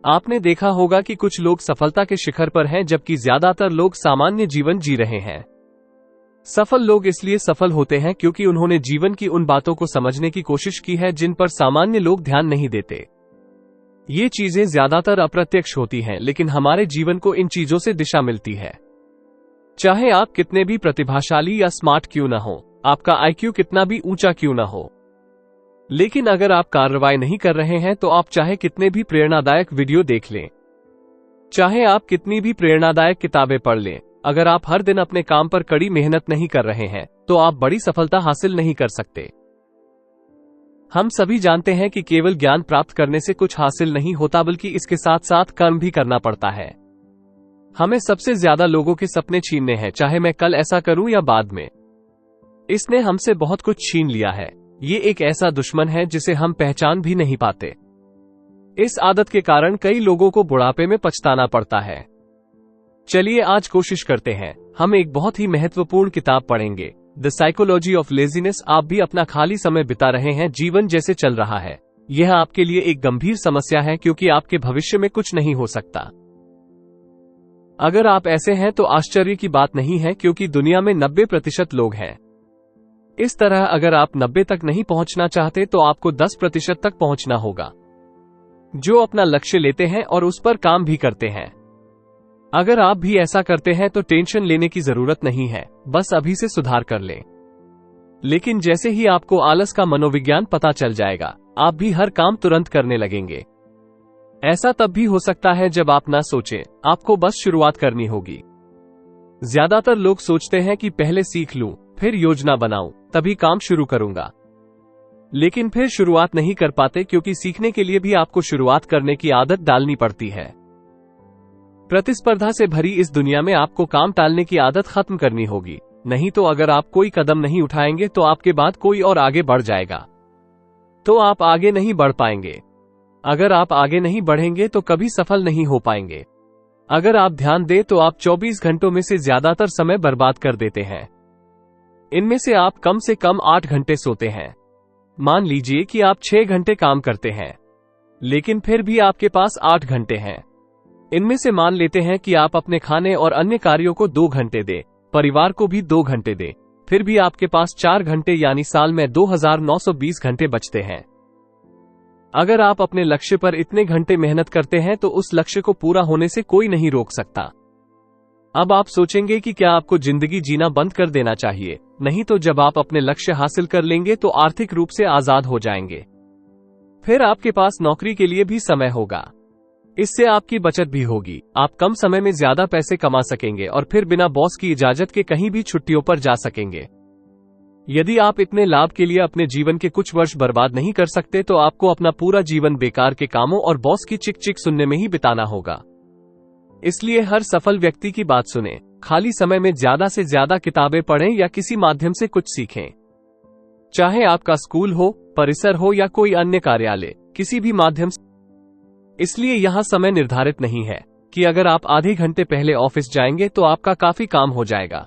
आपने देखा होगा कि कुछ लोग सफलता के शिखर पर हैं जबकि ज्यादातर लोग सामान्य जीवन जी रहे हैं। सफल लोग इसलिए सफल होते हैं क्योंकि उन्होंने जीवन की उन बातों को समझने की कोशिश की है जिन पर सामान्य लोग ध्यान नहीं देते। ये चीजें ज्यादातर अप्रत्यक्ष होती हैं, लेकिन हमारे जीवन को इन चीजों से दिशा मिलती है। चाहे आप कितने भी प्रतिभाशाली या स्मार्ट क्यों न हो, आपका आईक्यू कितना भी ऊंचा क्यों न हो, लेकिन अगर आप कार्रवाई नहीं कर रहे हैं तो आप चाहे कितने भी प्रेरणादायक वीडियो देख लें, चाहे आप कितनी भी प्रेरणादायक किताबें पढ़ लें, अगर आप हर दिन अपने काम पर कड़ी मेहनत नहीं कर रहे हैं तो आप बड़ी सफलता हासिल नहीं कर सकते। हम सभी जानते हैं कि केवल ज्ञान प्राप्त करने से कुछ हासिल नहीं होता, बल्कि इसके साथ साथ कर्म भी करना पड़ता है। हमें सबसे ज्यादा लोगों के सपने छीनने हैं, चाहे मैं कल ऐसा करूं या बाद में। इसने हमसे बहुत कुछ छीन लिया है। ये एक ऐसा दुश्मन है जिसे हम पहचान भी नहीं पाते। इस आदत के कारण कई लोगों को बुढ़ापे में पछताना पड़ता है। चलिए आज कोशिश करते हैं। हम एक बहुत ही महत्वपूर्ण किताब पढ़ेंगे, द साइकोलॉजी ऑफ लेजीनेस। आप भी अपना खाली समय बिता रहे हैं, जीवन जैसे चल रहा है। यह आपके लिए एक गंभीर समस्या है क्योंकि आपके भविष्य में कुछ नहीं हो सकता। अगर आप ऐसे हैं तो आश्चर्य की बात नहीं है, क्योंकि दुनिया में 90% लोग हैं। इस तरह अगर आप 90 तक नहीं पहुंचना चाहते तो आपको 10% तक पहुंचना होगा, जो अपना लक्ष्य लेते हैं और उस पर काम भी करते हैं। अगर आप भी ऐसा करते हैं तो टेंशन लेने की जरूरत नहीं है, बस अभी से सुधार कर लें। लेकिन जैसे ही आपको आलस का मनोविज्ञान पता चल जाएगा, आप भी हर काम तुरंत करने लगेंगे। ऐसा तब भी हो सकता है जब आप ना सोचें, आपको बस शुरुआत करनी होगी। ज्यादातर लोग सोचते हैं कि पहले सीख लूं, फिर योजना बनाऊं, तभी काम शुरू करूंगा। लेकिन फिर शुरुआत नहीं कर पाते, क्योंकि सीखने के लिए भी आपको शुरुआत करने की आदत डालनी पड़ती है। प्रतिस्पर्धा से भरी इस दुनिया में आपको काम टालने की आदत खत्म करनी होगी, नहीं तो अगर आप कोई कदम नहीं उठाएंगे तो आपके बाद कोई और आगे बढ़ जाएगा, तो आप आगे नहीं बढ़ पाएंगे। अगर आप आगे नहीं बढ़ेंगे तो कभी सफल नहीं हो पाएंगे। अगर आप ध्यान दें तो आप 24 घंटों में से ज्यादातर समय बर्बाद कर देते हैं। इनमें से आप कम से कम 8 घंटे सोते हैं। मान लीजिए कि आप 6 घंटे काम करते हैं, लेकिन फिर भी आपके पास 8 घंटे हैं। इनमें से मान लेते हैं कि आप अपने खाने और अन्य कार्यों को 2 घंटे दें, परिवार को भी 2 घंटे दें, फिर भी आपके पास 4 घंटे यानी साल में 2920 घंटे बचते हैं। अगर आप अपने लक्ष्य पर इतने घंटे मेहनत करते हैं तो उस लक्ष्य को पूरा होने से कोई नहीं रोक सकता। अब आप सोचेंगे कि क्या आपको जिंदगी जीना बंद कर देना चाहिए? नहीं, तो जब आप अपने लक्ष्य हासिल कर लेंगे तो आर्थिक रूप से आजाद हो जाएंगे। फिर आपके पास नौकरी के लिए भी समय होगा। इससे आपकी बचत भी होगी। आप कम समय में ज्यादा पैसे कमा सकेंगे और फिर बिना बॉस की इजाजत के कहीं भी छुट्टियों पर जा सकेंगे। यदि आप इतने लाभ के लिए अपने जीवन के कुछ वर्ष बर्बाद नहीं कर सकते तो आपको अपना पूरा जीवन बेकार के कामों और बॉस की चिक चिक सुनने में ही बिताना होगा। इसलिए हर सफल व्यक्ति की बात सुने, खाली समय में ज्यादा से ज्यादा किताबें पढ़ें या किसी माध्यम से कुछ सीखें। चाहे आपका स्कूल हो, परिसर हो या कोई अन्य कार्यालय, किसी भी माध्यम से। इसलिए यहां समय निर्धारित नहीं है कि अगर आप आधे घंटे पहले ऑफिस जाएंगे तो आपका काफी काम हो जाएगा।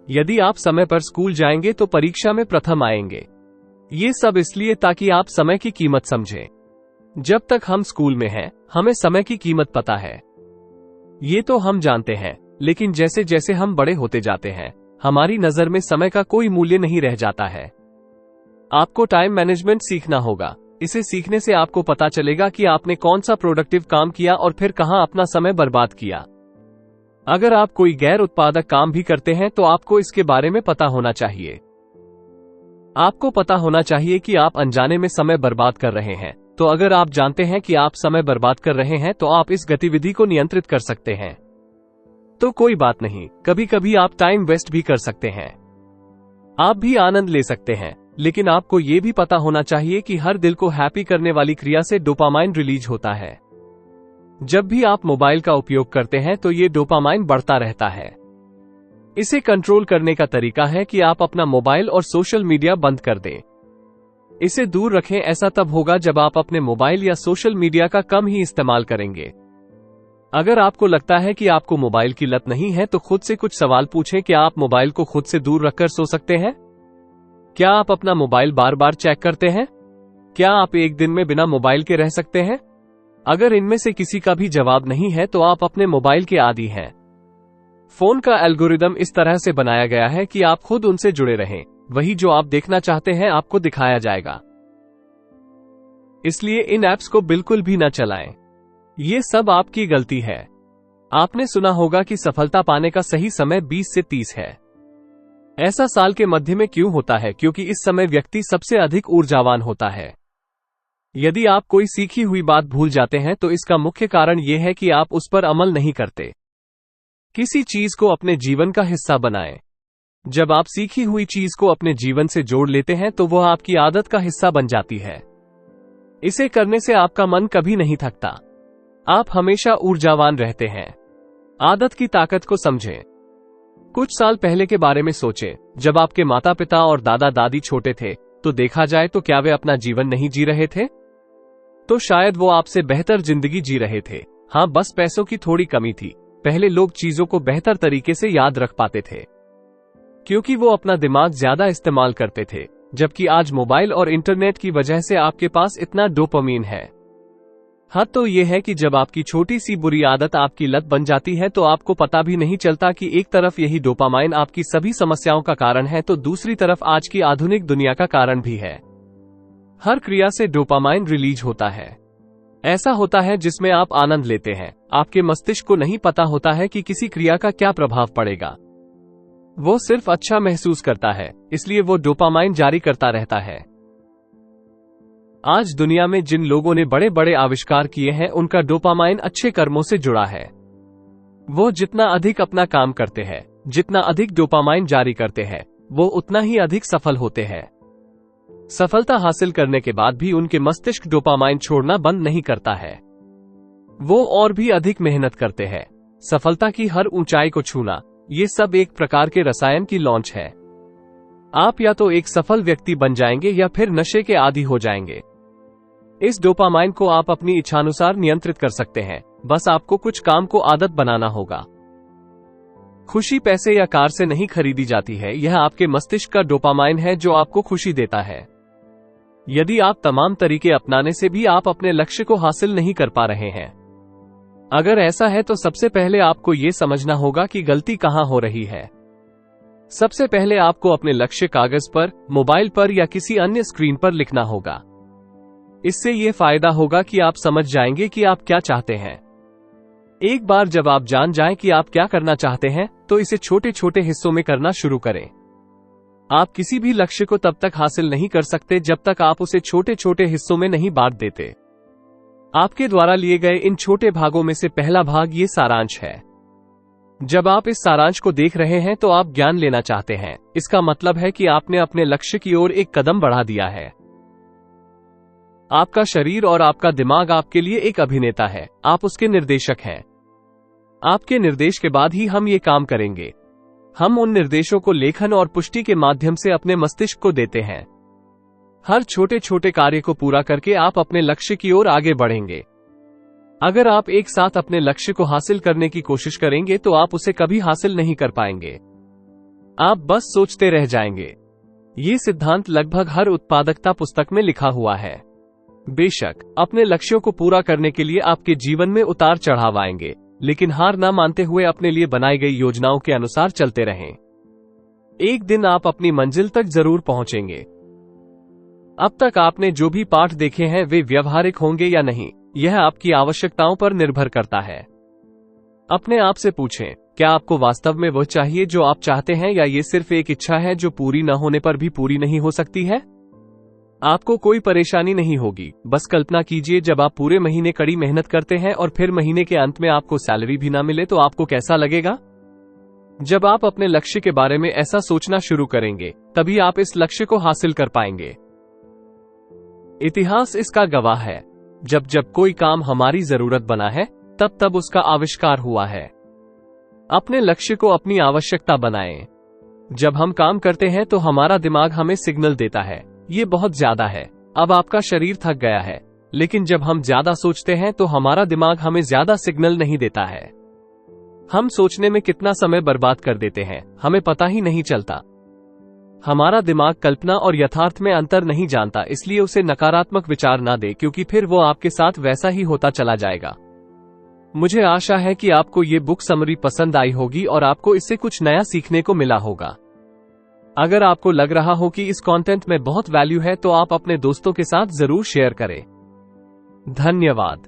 यदि आप समय पर स्कूल जाएंगे तो परीक्षा में प्रथम आएंगे। ये सब इसलिए ताकि आप समय की कीमत समझें। जब तक हम स्कूल में हैं, हमें समय की कीमत पता है, ये तो हम जानते हैं। लेकिन जैसे जैसे हम बड़े होते जाते हैं, हमारी नजर में समय का कोई मूल्य नहीं रह जाता है। आपको टाइम मैनेजमेंट सीखना होगा। इसे सीखने से आपको पता चलेगा कि आपने कौन सा प्रोडक्टिव काम किया और फिर कहां अपना समय बर्बाद किया। अगर आप कोई गैर उत्पादक काम भी करते हैं तो आपको इसके बारे में पता होना चाहिए। आपको पता होना चाहिए कि आप अनजाने में समय बर्बाद कर रहे हैं। तो अगर आप जानते हैं कि आप समय बर्बाद कर रहे हैं तो आप इस गतिविधि को नियंत्रित कर सकते हैं। तो कोई बात नहीं, कभी कभी आप टाइम वेस्ट भी कर सकते हैं, आप भी आनंद ले सकते हैं। लेकिन आपको ये भी पता होना चाहिए कि हर दिल को हैप्पी करने वाली क्रिया से डोपामाइन रिलीज होता है। जब भी आप मोबाइल का उपयोग करते हैं तो ये डोपामाइन बढ़ता रहता है। इसे कंट्रोल करने का तरीका है कि आप अपना मोबाइल और सोशल मीडिया बंद कर दें। इसे दूर रखें। ऐसा तब होगा जब आप अपने मोबाइल या सोशल मीडिया का कम ही इस्तेमाल करेंगे। अगर आपको लगता है कि आपको मोबाइल की लत नहीं है तो खुद से कुछ सवाल पूछें। क्या आप मोबाइल को खुद से दूर रखकर सो सकते हैं? क्या आप अपना मोबाइल बार बार चेक करते हैं? क्या आप एक दिन में बिना मोबाइल के रह सकते हैं? अगर इनमें से किसी का भी जवाब नहीं है तो आप अपने मोबाइल के आदी हैं। फोन का एल्गोरिदम इस तरह से बनाया गया है कि आप खुद उनसे जुड़े रहें, वही जो आप देखना चाहते हैं आपको दिखाया जाएगा। इसलिए इन ऐप्स को बिल्कुल भी न चलाएं। ये सब आपकी गलती है। आपने सुना होगा कि सफलता पाने का सही समय 20 से 30 है। ऐसा साल के मध्य में क्यों होता है? क्योंकि इस समय व्यक्ति सबसे अधिक ऊर्जावान होता है। यदि आप कोई सीखी हुई बात भूल जाते हैं तो इसका मुख्य कारण यह है कि आप उस पर अमल नहीं करते। किसी चीज को अपने जीवन का हिस्सा बनाएं। जब आप सीखी हुई चीज को अपने जीवन से जोड़ लेते हैं तो वह आपकी आदत का हिस्सा बन जाती है। इसे करने से आपका मन कभी नहीं थकता। आप हमेशा ऊर्जावान रहते हैं। आदत की ताकत को समझें। कुछ साल पहले के बारे में सोचें, जब आपके माता पिता और दादा दादी छोटे थे, तो देखा जाए तो क्या वे अपना जीवन नहीं जी रहे थे? तो शायद वो आपसे बेहतर जिंदगी जी रहे थे। हाँ, बस पैसों की थोड़ी कमी थी। पहले लोग चीजों को बेहतर तरीके से याद रख पाते थे, क्योंकि वो अपना दिमाग ज्यादा इस्तेमाल करते थे, जबकि आज मोबाइल और इंटरनेट की वजह से आपके पास इतना डोपामीन है। हाँ, तो ये है कि जब आपकी छोटी सी बुरी आदत आपकी लत बन जाती है तो आपको पता भी नहीं चलता कि एक तरफ यही डोपामाइन आपकी सभी समस्याओं का कारण है तो दूसरी तरफ आज की आधुनिक दुनिया का कारण भी है। हर क्रिया से डोपामाइन रिलीज होता है। ऐसा होता है जिसमें आप आनंद लेते हैं। आपके मस्तिष्क को नहीं पता होता है कि किसी क्रिया का क्या प्रभाव पड़ेगा। वो सिर्फ अच्छा महसूस करता है, इसलिए वो डोपामाइन जारी करता रहता है। आज दुनिया में जिन लोगों ने बड़े बड़े आविष्कार किए हैं उनका डोपामाइन अच्छे कर्मों से जुड़ा है। वो जितना अधिक अपना काम करते हैं, जितना अधिक डोपामाइन जारी करते हैं, वो उतना ही अधिक सफल होते हैं। सफलता हासिल करने के बाद भी उनके मस्तिष्क डोपामाइन छोड़ना बंद नहीं करता है। वो और भी अधिक मेहनत करते हैं। सफलता की हर ऊंचाई को छूना, ये सब एक प्रकार के रसायन की लॉन्च है। आप या तो एक सफल व्यक्ति बन जाएंगे या फिर नशे के आदी हो जाएंगे। इस डोपामाइन को आप अपनी इच्छानुसार नियंत्रित कर सकते हैं, बस आपको कुछ काम को आदत बनाना होगा। खुशी पैसे या कार से नहीं खरीदी जाती है, यह आपके मस्तिष्क का डोपामाइन है जो आपको खुशी देता है। यदि आप तमाम तरीके अपनाने से भी आप अपने लक्ष्य को हासिल नहीं कर पा रहे हैं, अगर ऐसा है तो सबसे पहले आपको ये समझना होगा कि गलती कहां हो रही है। सबसे पहले आपको अपने लक्ष्य कागज पर, मोबाइल पर या किसी अन्य स्क्रीन पर लिखना होगा। इससे ये फायदा होगा कि आप समझ जाएंगे कि आप क्या चाहते हैं। एक बार जब आप जान जाएं कि आप क्या करना चाहते हैं, तो इसे छोटे छोटे हिस्सों में करना शुरू करें। आप किसी भी लक्ष्य को तब तक हासिल नहीं कर सकते जब तक आप उसे छोटे छोटे हिस्सों में नहीं बांट देते। आपके द्वारा लिए गए इन छोटे भागों में से पहला भाग ये सारांश है। जब आप इस सारांश को देख रहे हैं तो आप ज्ञान लेना चाहते हैं। इसका मतलब है कि आपने अपने लक्ष्य की ओर एक कदम बढ़ा दिया है। आपका शरीर और आपका दिमाग आपके लिए एक अभिनेता है, आप उसके निर्देशक हैं। आपके निर्देश के बाद ही हम ये काम करेंगे। हम उन निर्देशों को लेखन और पुष्टि के माध्यम से अपने मस्तिष्क को देते हैं। हर छोटे छोटे कार्य को पूरा करके आप अपने लक्ष्य की ओर आगे बढ़ेंगे। अगर आप एक साथ अपने लक्ष्य को हासिल करने की कोशिश करेंगे तो आप उसे कभी हासिल नहीं कर पाएंगे। आप बस सोचते रह जाएंगे। ये सिद्धांत लगभग हर उत्पादकता पुस्तक में लिखा हुआ है। बेशक अपने लक्ष्यों को पूरा करने के लिए आपके जीवन में उतार चढ़ाव आएंगे, लेकिन हार न मानते हुए अपने लिए बनाई गई योजनाओं के अनुसार चलते रहें। एक दिन आप अपनी मंजिल तक जरूर पहुंचेंगे। अब तक आपने जो भी पाठ देखे हैं वे व्यवहारिक होंगे या नहीं, यह आपकी आवश्यकताओं पर निर्भर करता है। अपने आप से पूछें, क्या आपको वास्तव में वह चाहिए जो आप चाहते हैं, या ये सिर्फ एक इच्छा है जो पूरी न होने पर भी पूरी नहीं हो सकती है? आपको कोई परेशानी नहीं होगी। बस कल्पना कीजिए, जब आप पूरे महीने कड़ी मेहनत करते हैं और फिर महीने के अंत में आपको सैलरी भी ना मिले तो आपको कैसा लगेगा? जब आप अपने लक्ष्य के बारे में ऐसा सोचना शुरू करेंगे, तभी आप इस लक्ष्य को हासिल कर पाएंगे। इतिहास इसका गवाह है। जब जब कोई काम हमारी जरूरत बना है, तब तब उसका आविष्कार हुआ है। अपने लक्ष्य को अपनी आवश्यकता बनाएं। जब हम काम करते हैं तो हमारा दिमाग हमें सिग्नल देता है, ये बहुत ज्यादा है, अब आपका शरीर थक गया है। लेकिन जब हम ज्यादा सोचते हैं तो हमारा दिमाग हमें ज्यादा सिग्नल नहीं देता है। हम सोचने में कितना समय बर्बाद कर देते हैं, हमें पता ही नहीं चलता। हमारा दिमाग कल्पना और यथार्थ में अंतर नहीं जानता, इसलिए उसे नकारात्मक विचार ना दे, क्योंकि फिर वो आपके साथ वैसा ही होता चला जाएगा। मुझे आशा है कि आपको ये बुक समरी पसंद आई होगी और आपको इससे कुछ नया सीखने को मिला होगा। अगर आपको लग रहा हो कि इस कंटेंट में बहुत वैल्यू है तो आप अपने दोस्तों के साथ जरूर शेयर करें। धन्यवाद।